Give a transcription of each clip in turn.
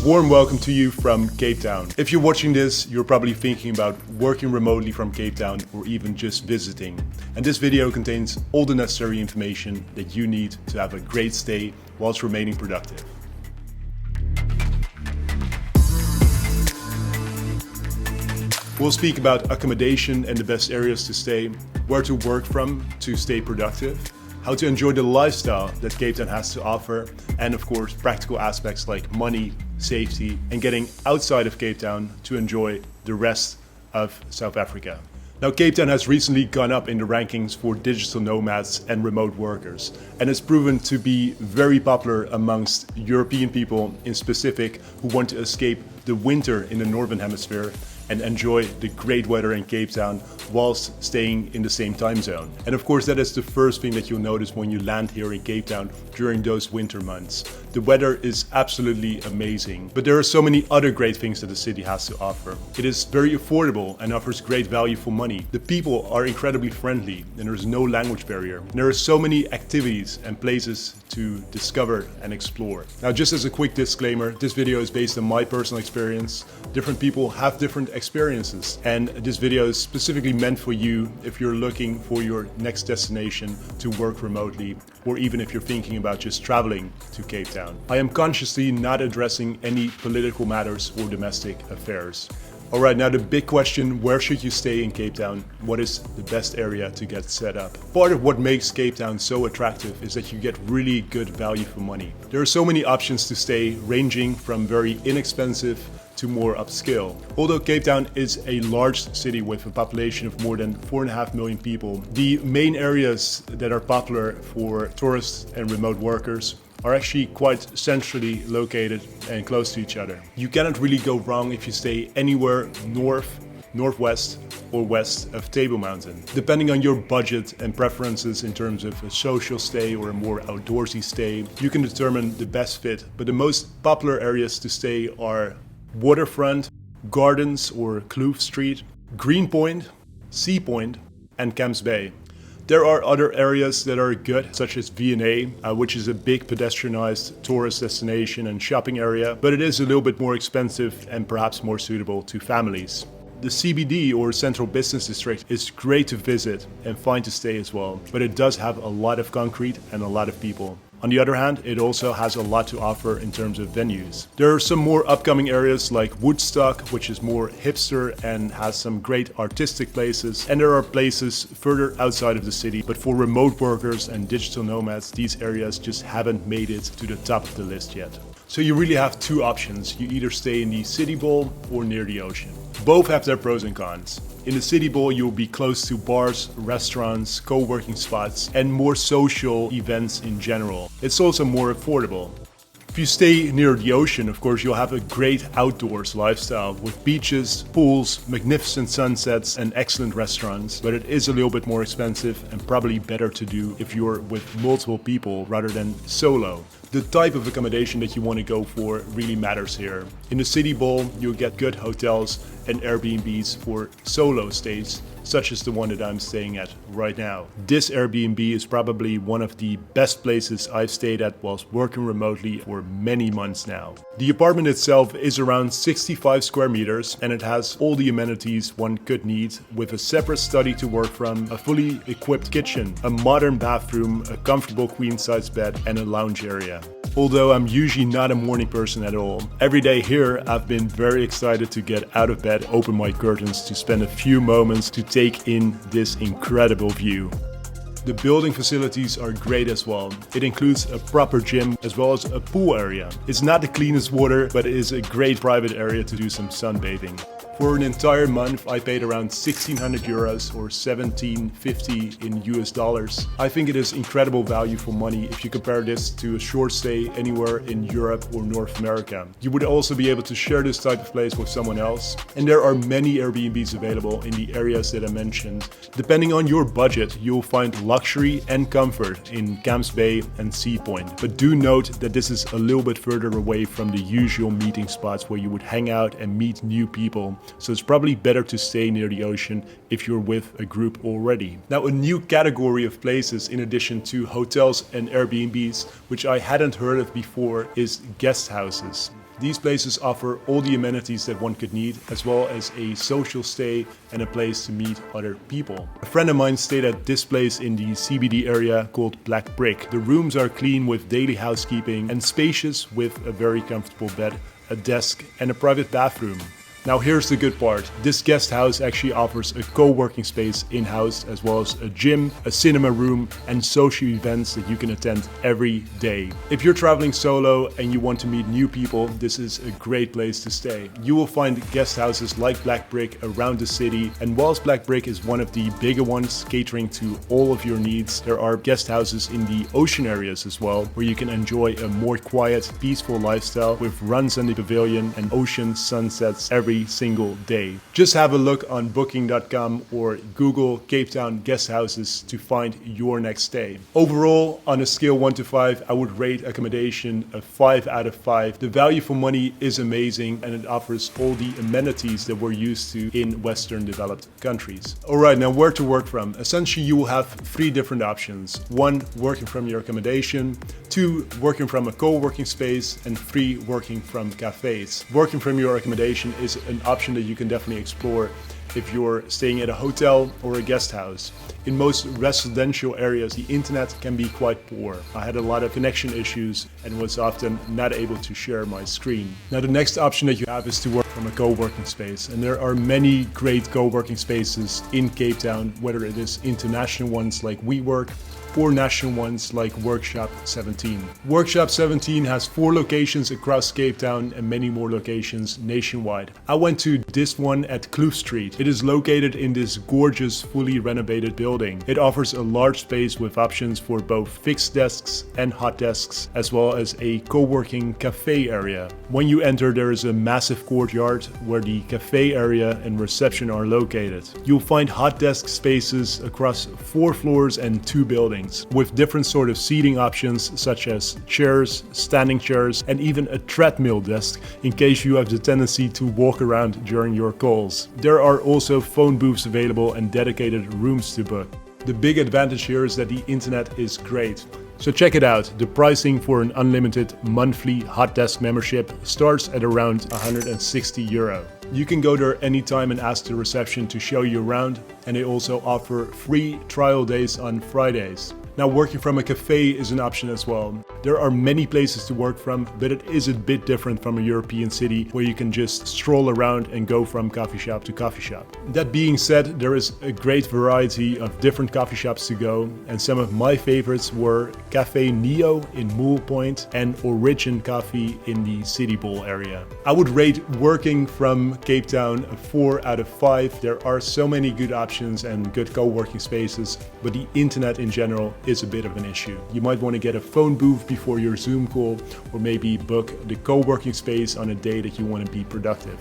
warm welcome to you from Cape Town. If you're watching this, you're probably thinking about working remotely from Cape Town or even just visiting. And this video contains all the necessary information that you need to have a great stay whilst remaining productive. We'll speak about accommodation and the best areas to stay, where to work from to stay productive, how to enjoy the lifestyle that Cape Town has to offer, and of course practical aspects like money, safety, and getting outside of Cape Town to enjoy the rest of South Africa. Now, Cape Town has recently gone up in the rankings for digital nomads and remote workers, and it's proven to be very popular amongst European people in specific who want to escape the winter in the Northern Hemisphere and enjoy the great weather in Cape Town whilst staying in the same time zone. And of course, that is the first thing that you'll notice when you land here in Cape Town during those winter months. The weather is absolutely amazing, but there are so many other great things that the city has to offer. It is very affordable and offers great value for money. The people are incredibly friendly and there's no language barrier. And there are so many activities and places to discover and explore. Now, just as a quick disclaimer, this video is based on my personal experience. Different people have different experiences, and this video is specifically meant for you if you're looking for your next destination to work remotely, or even if you're thinking about just traveling to Cape Town. I am consciously not addressing any political matters or domestic affairs. Alright, now the big question, where should you stay in Cape Town? What is the best area to get set up? Part of what makes Cape Town so attractive is that you get really good value for money. There are so many options to stay, ranging from very inexpensive to more upscale. Although Cape Town is a large city with a population of more than 4.5 million people, the main areas that are popular for tourists and remote workers are actually quite centrally located and close to each other. You cannot really go wrong if you stay anywhere north, northwest, or west of Table Mountain. Depending on your budget and preferences in terms of a social stay or a more outdoorsy stay, you can determine the best fit. But the most popular areas to stay are Waterfront, Gardens or Kloof Street, Greenpoint, Sea Point, and Camps Bay. There are other areas that are good, such as V&A, which is a big pedestrianized tourist destination and shopping area, but it is a little bit more expensive and perhaps more suitable to families. The CBD or Central Business District is great to visit and fine to stay as well, but it does have a lot of concrete and a lot of people. On the other hand, it also has a lot to offer in terms of venues. There are some more upcoming areas like Woodstock, which is more hipster and has some great artistic places. And there are places further outside of the city, but for remote workers and digital nomads, these areas just haven't made it to the top of the list yet. So you really have two options. You either stay in the city bowl or near the ocean. Both have their pros and cons. In the city bowl, you'll be close to bars, restaurants, co-working spots, and more social events in general. It's also more affordable. If you stay near the ocean, of course, you'll have a great outdoors lifestyle with beaches, pools, magnificent sunsets, and excellent restaurants. But it is a little bit more expensive and probably better to do if you're with multiple people rather than solo. The type of accommodation that you want to go for really matters here. In the city bowl, you'll get good hotels and Airbnbs for solo stays, such as the one that I'm staying at right now. This Airbnb is probably one of the best places I've stayed at whilst working remotely for many months now. The apartment itself is around 65 square meters and it has all the amenities one could need, with a separate study to work from, a fully equipped kitchen, a modern bathroom, a comfortable queen-size bed, and a lounge area. Although I'm usually not a morning person at all, every day here I've been very excited to get out of bed, open my curtains to spend a few moments to take in this incredible view. The building facilities are great as well. It includes a proper gym as well as a pool area. It's not the cleanest water, but it is a great private area to do some sunbathing. For an entire month, I paid around 1,600 euros or 1750 in US dollars. I think it is incredible value for money if you compare this to a short stay anywhere in Europe or North America. You would also be able to share this type of place with someone else. And there are many Airbnbs available in the areas that I mentioned. Depending on your budget, you'll find luxury and comfort in Camps Bay and Sea Point. But do note that this is a little bit further away from the usual meeting spots where you would hang out and meet new people. So it's probably better to stay near the ocean if you're with a group already. Now, a new category of places in addition to hotels and Airbnbs, which I hadn't heard of before, is guest houses. These places offer all the amenities that one could need, as well as a social stay and a place to meet other people. A friend of mine stayed at this place in the CBD area called Black Brick. The rooms are clean with daily housekeeping and spacious with a very comfortable bed, a desk and a private bathroom. Now here's the good part. This guest house actually offers a co-working space in-house, as well as a gym, a cinema room and social events that you can attend every day. If you're traveling solo and you want to meet new people, this is a great place to stay. You will find guest houses like Black Brick around the city, and whilst Black Brick is one of the bigger ones catering to all of your needs, there are guest houses in the ocean areas as well, where you can enjoy a more quiet, peaceful lifestyle with runs on the pavilion and ocean sunsets every single day. Just have a look on booking.com or Google Cape Town guest houses to find your next stay. Overall, on a scale 1 to 5, I would rate accommodation a 5 out of 5. The value for money is amazing and it offers all the amenities that we're used to in Western developed countries. Alright, now where to work from. Essentially, you will have 3 different options. 1, working from your accommodation. 2, working from a co-working space. And 3, working from cafes. Working from your accommodation is an option that you can definitely explore if you're staying at a hotel or a guest house. In most residential areas, the internet can be quite poor. I had a lot of connection issues and was often not able to share my screen. Now the next option that you have is to work from a co-working space. And there are many great co-working spaces in Cape Town, whether it is international ones like WeWork or national ones like Workshop 17. Workshop 17 has 4 locations across Cape Town and many more locations nationwide. I went to this one at Kloof Street. It is located in this gorgeous, fully renovated building. It offers a large space with options for both fixed desks and hot desks, as well as a co-working cafe area. When you enter, there is a massive courtyard where the cafe area and reception are located. You'll find hot desk spaces across 4 floors and 2 buildings, with different sort of seating options such as chairs, standing chairs, and even a treadmill desk in case you have the tendency to walk around during your calls. There are also phone booths available and dedicated rooms to book. The big advantage here is that the internet is great. So check it out. The pricing for an unlimited monthly hot desk membership starts at around €160. You can go there anytime and ask the reception to show you around, and they also offer free trial days on Fridays. Now, working from a cafe is an option as well. There are many places to work from, but it is a bit different from a European city where you can just stroll around and go from coffee shop to coffee shop. That being said, there is a great variety of different coffee shops to go, and some of my favorites were Cafe Neo in Moole Point and Origin Coffee in the City Bowl area. I would rate working from Cape Town a 4 out of 5. There are so many good options and good co-working spaces, but the internet in general is a bit of an issue. You might want to get a phone booth before your Zoom call, or maybe book the co-working space on a day that you want to be productive.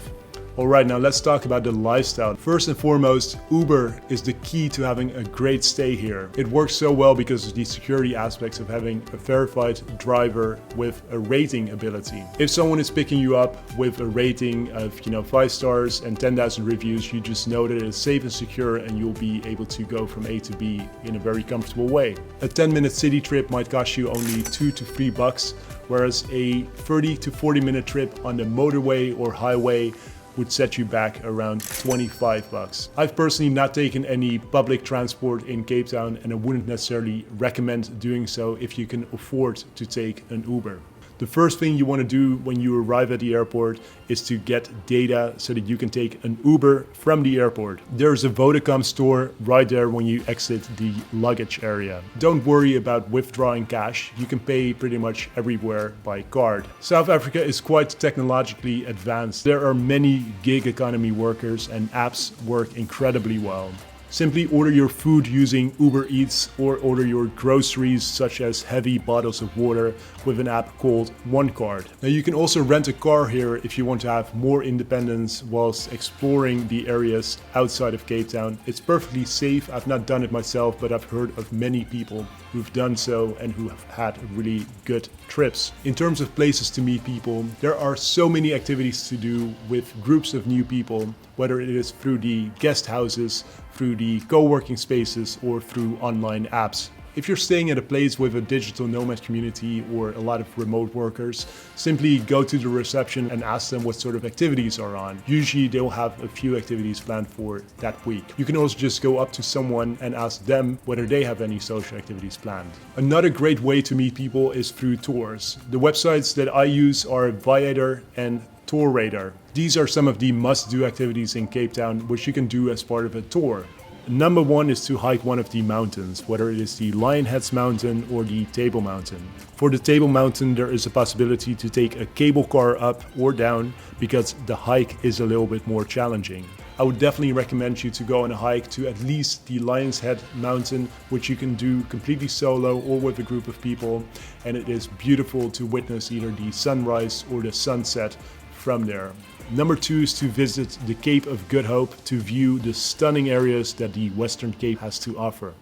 Alright, now let's talk about the lifestyle. First and foremost, Uber is the key to having a great stay here. It works so well because of the security aspects of having a verified driver with a rating ability. If someone is picking you up with a rating of 5 stars and 10,000 reviews, you just know that it is safe and secure and you'll be able to go from A to B in a very comfortable way. A 10-minute city trip might cost you only $2 to $3, whereas a 30 to 40-minute trip on the motorway or highway would set you back around $25. I've personally not taken any public transport in Cape Town, and I wouldn't necessarily recommend doing so if you can afford to take an Uber. The first thing you want to do when you arrive at the airport is to get data so that you can take an Uber from the airport. There's a Vodacom store right there when you exit the luggage area. Don't worry about withdrawing cash. You can pay pretty much everywhere by card. South Africa is quite technologically advanced. There are many gig economy workers and apps work incredibly well. Simply order your food using Uber Eats or order your groceries such as heavy bottles of water with an app called OneCard. Now you can also rent a car here if you want to have more independence whilst exploring the areas outside of Cape Town. It's perfectly safe. I've not done it myself, but I've heard of many people who've done so and who have had really good trips. In terms of places to meet people, there are so many activities to do with groups of new people, whether it is through the guest houses, through the co-working spaces, or through online apps. If you're staying at a place with a digital nomad community or a lot of remote workers, simply go to the reception and ask them what sort of activities are on. Usually they'll have a few activities planned for that week. You can also just go up to someone and ask them whether they have any social activities planned. Another great way to meet people is through tours. The websites that I use are Viator and Tour Radar. These are some of the must-do activities in Cape Town which you can do as part of a tour. Number one is to hike one of the mountains, whether it is the Lionheads Mountain or the Table Mountain. For the Table Mountain, there is a possibility to take a cable car up or down because the hike is a little bit more challenging. I would definitely recommend you to go on a hike to at least the Lion's Head Mountain, which you can do completely solo or with a group of people, and it is beautiful to witness either the sunrise or the sunset from there. Number two is to visit the Cape of Good Hope to view the stunning areas that the Western Cape has to offer.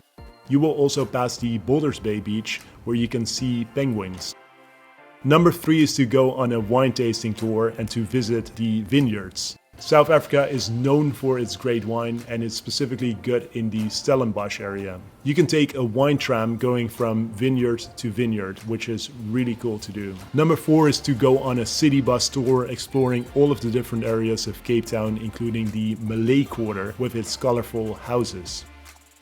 You will also pass the Boulders Bay beach where you can see penguins. Number three is to go on a wine tasting tour and to visit the vineyards. South Africa is known for its great wine and it's specifically good in the Stellenbosch area. You can take a wine tram going from vineyard to vineyard, which is really cool to do. Number four is to go on a city bus tour exploring all of the different areas of Cape Town, including the Malay Quarter with its colorful houses.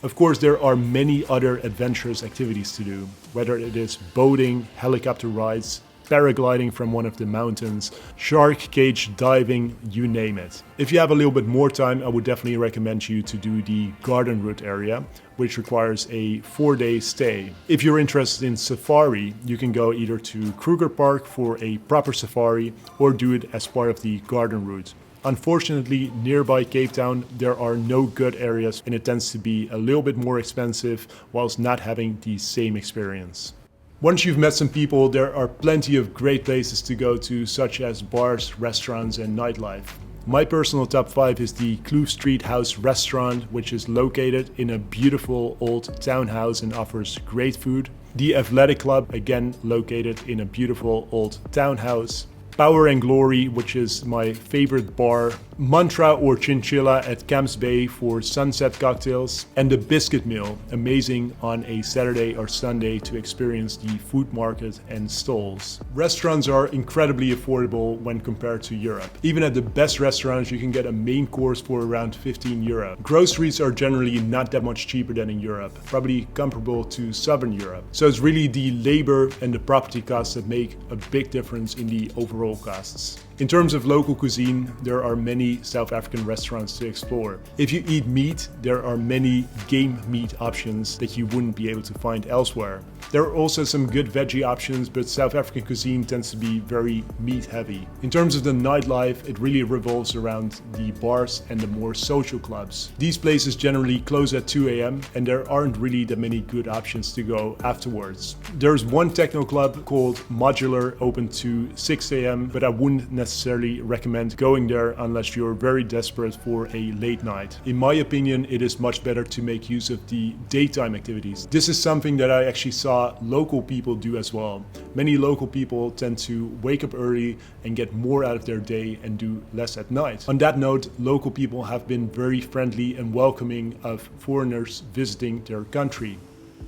Of course, there are many other adventurous activities to do, whether it is boating, helicopter rides, paragliding from one of the mountains, shark cage diving, you name it. If you have a little bit more time, I would definitely recommend you to do the garden route area, which requires a 4-day stay. If you're interested in safari, you can go either to Kruger Park for a proper safari or do it as part of the garden route. Unfortunately, nearby Cape Town, there are no good areas and it tends to be a little bit more expensive whilst not having the same experience. Once you've met some people, there are plenty of great places to go to, such as bars, restaurants, and nightlife. My personal top 5 is the Kloof Street House restaurant, which is located in a beautiful old townhouse and offers great food. The Athletic Club, again located in a beautiful old townhouse. Power and Glory, which is my favorite bar. Mantra or Chinchilla at Camps Bay for sunset cocktails. And the Biscuit Mill, amazing on a Saturday or Sunday to experience the food market and stalls. Restaurants are incredibly affordable when compared to Europe. Even at the best restaurants, you can get a main course for around 15 euro. Groceries are generally not that much cheaper than in Europe, probably comparable to Southern Europe. So it's really the labor and the property costs that make a big difference in the overall costs. In terms of local cuisine, there are many South African restaurants to explore. If you eat meat, there are many game meat options that you wouldn't be able to find elsewhere. There are also some good veggie options, but South African cuisine tends to be very meat heavy. In terms of the nightlife, it really revolves around the bars and the more social clubs. These places generally close at 2 a.m. and there aren't really that many good options to go afterwards. There's one techno club called Modular open to 6 a.m. but I wouldn't necessarily recommend going there unless you're very desperate for a late night. In my opinion, it is much better to make use of the daytime activities. This is something that I actually saw local people do as well. Many local people tend to wake up early and get more out of their day and do less at night. On that note, local people have been very friendly and welcoming of foreigners visiting their country.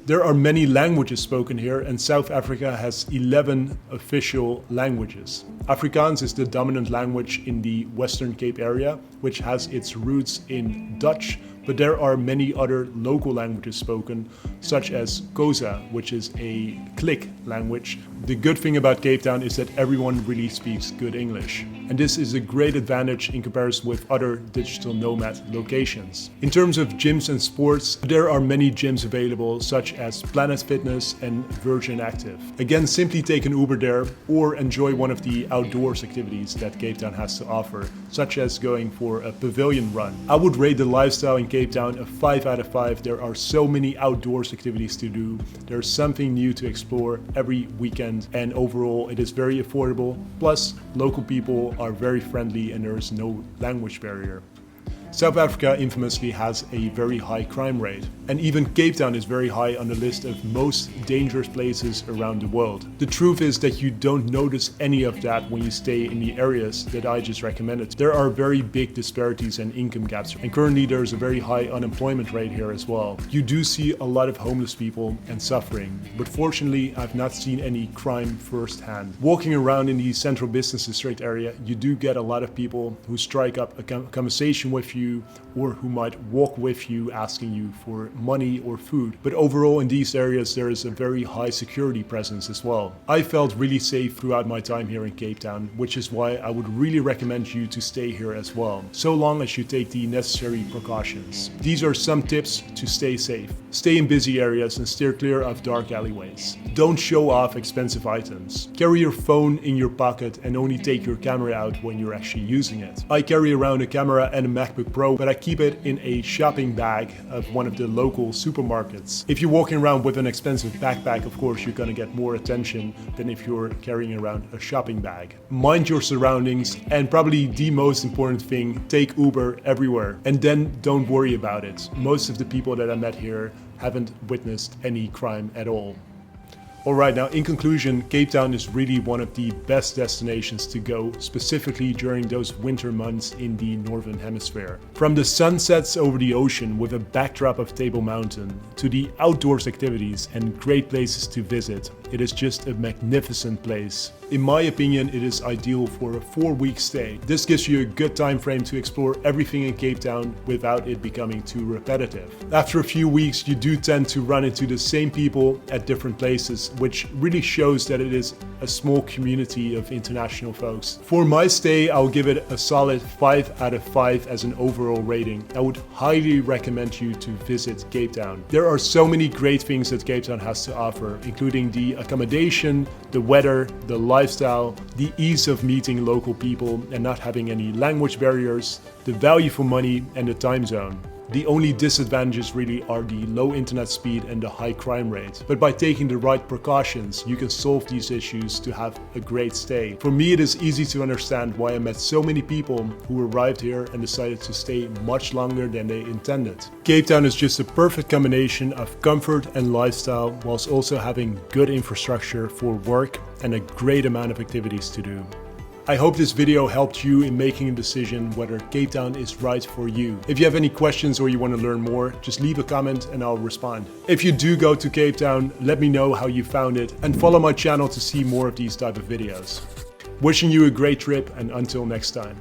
There are many languages spoken here and South Africa has 11 official languages. Afrikaans is the dominant language in the Western Cape area, which has its roots in Dutch, but there are many other local languages spoken, such as Xhosa, which is a click language. The good thing about Cape Town is that everyone really speaks good English. And this is a great advantage in comparison with other digital nomad locations. In terms of gyms and sports, there are many gyms available, such as Planet Fitness and Virgin Active. Again, simply take an Uber there or enjoy one of the outdoors activities that Cape Town has to offer, such as going for a pavilion run. I would rate the lifestyle in Cape Town a 5 out of 5. There are so many outdoors activities to do. There's something new to explore every weekend, and overall it is very affordable. Plus, local people are very friendly and there is no language barrier. South Africa infamously has a very high crime rate, and even Cape Town is very high on the list of most dangerous places around the world. The truth is that you don't notice any of that when you stay in the areas that I just recommended. There are very big disparities and income gaps, and currently there's a very high unemployment rate here as well. You do see a lot of homeless people and suffering, but fortunately I've not seen any crime firsthand. Walking around in the central business district area, you do get a lot of people who strike up a conversation with you or who might walk with you asking you for money or food. But overall in these areas there is a very high security presence as well. I felt really safe throughout my time here in Cape Town, which is why I would really recommend you to stay here as well, so long as you take the necessary precautions. These are some tips to stay safe. Stay in busy areas and steer clear of dark alleyways. Don't show off expensive items. Carry your phone in your pocket and only take your camera out when you're actually using it. I carry around a camera and a MacBook Pro, but I keep it in a shopping bag of one of the local supermarkets. If you're walking around with an expensive backpack, of course you're gonna get more attention than if you're carrying around a shopping bag. Mind your surroundings, and probably the most important thing, take Uber everywhere. And then don't worry about it. Most of the people that I met here haven't witnessed any crime at all. Alright, now in conclusion, Cape Town is really one of the best destinations to go, specifically during those winter months in the Northern Hemisphere. From the sunsets over the ocean with a backdrop of Table Mountain, to the outdoors activities and great places to visit, it is just a magnificent place. In my opinion, it is ideal for a 4-week stay. This gives you a good time frame to explore everything in Cape Town without it becoming too repetitive. After a few weeks, you do tend to run into the same people at different places, which really shows that it is a small community of international folks. For my stay, I'll give it a solid 5 out of 5 as an overall rating. I would highly recommend you to visit Cape Town. There are so many great things that Cape Town has to offer, including the accommodation, the weather, the lifestyle, the ease of meeting local people and not having any language barriers, the value for money, and the time zone. The only disadvantages really are the low internet speed and the high crime rate. But by taking the right precautions, you can solve these issues to have a great stay. For me, it is easy to understand why I met so many people who arrived here and decided to stay much longer than they intended. Cape Town is just a perfect combination of comfort and lifestyle, whilst also having good infrastructure for work and a great amount of activities to do. I hope this video helped you in making a decision whether Cape Town is right for you. If you have any questions or you want to learn more, just leave a comment and I'll respond. If you do go to Cape Town, let me know how you found it and follow my channel to see more of these type of videos. Wishing you a great trip, and until next time.